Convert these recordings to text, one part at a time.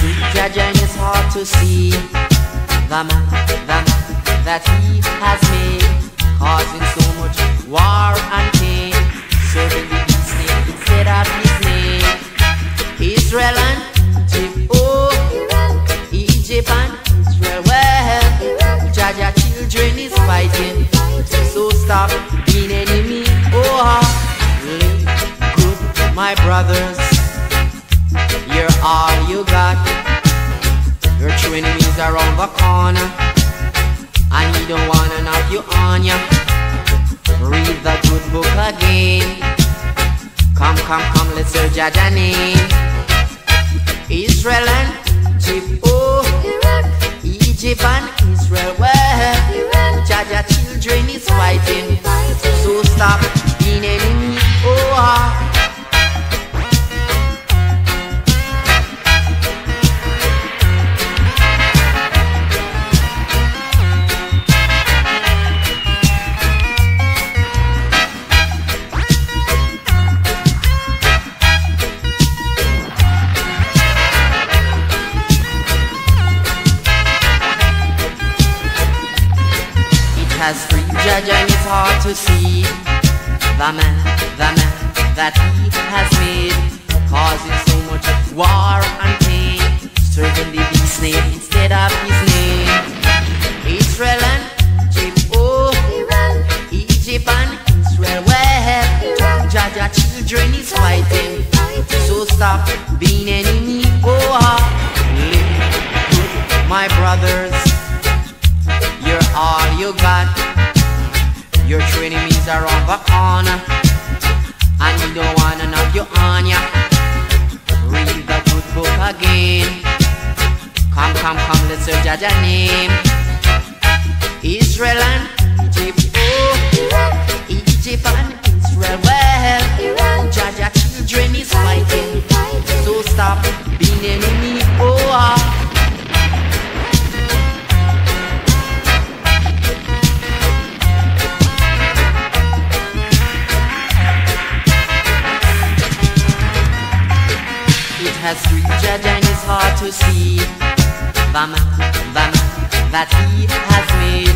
sweet Jaja in his heart to see the man that he has made, causing so much war and pain, serving the beast name instead of his name. Israel and Egypt, oh, Egypt and Israel, well, Jaja children is fighting, so stop being enemy, oh, live good, my brothers, you're all you got. Your true enemies around the corner, and he don't wanna knock you on ya. Read the good book again. Come, let's search Jaja name. Israel and Egypt, oh, Egypt and Israel, well, Jaja children is fighting, so stop being enemy, oh. Has free Jaja and it's hard to see the man that he has made, causing so much war and pain, serving the beast name instead of his name. Israel and Egypt, oh, Egypt and Israel, well, Jaja children is fighting, so stop being enemy, oh, live good, my brothers, you're all you got. Your true enemies are on the corner, and he don't wanna knock you on ya. Read the good book again. Come, let's search Jaja name. Israel and Egypt, oh, Egypt and Israel, well, Jaja children is fighting, so stop being enemy, oh. Has free Jaja and it's hard to see the man that he has made,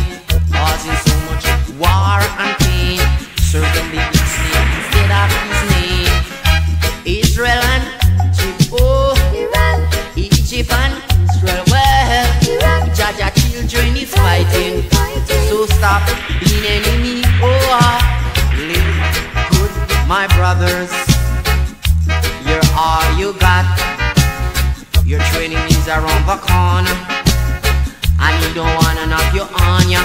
causing so much war and pain, serving the beast name instead of his name. Israel and Egypt, oh, Egypt and Israel, well, Jaja children is fighting, so stop being enemy, oh, live good, my brothers, you're all you got. Your true enemies are on the corner, and he don't wanna knock you on ya.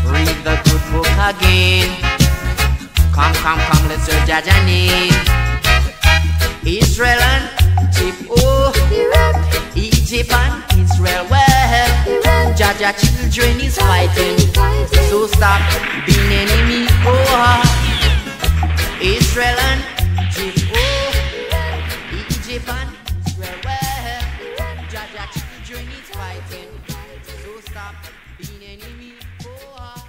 Read the good book again. Come, let's search Jaja name. Israel and Egypt, oh, Egypt and Israel, well, Jaja children is fighting, so stop being enemy, oh, Israel and Egypt, oh, Egypt and Israel, well, Jaja children is fighting, so stop being enemy, oh.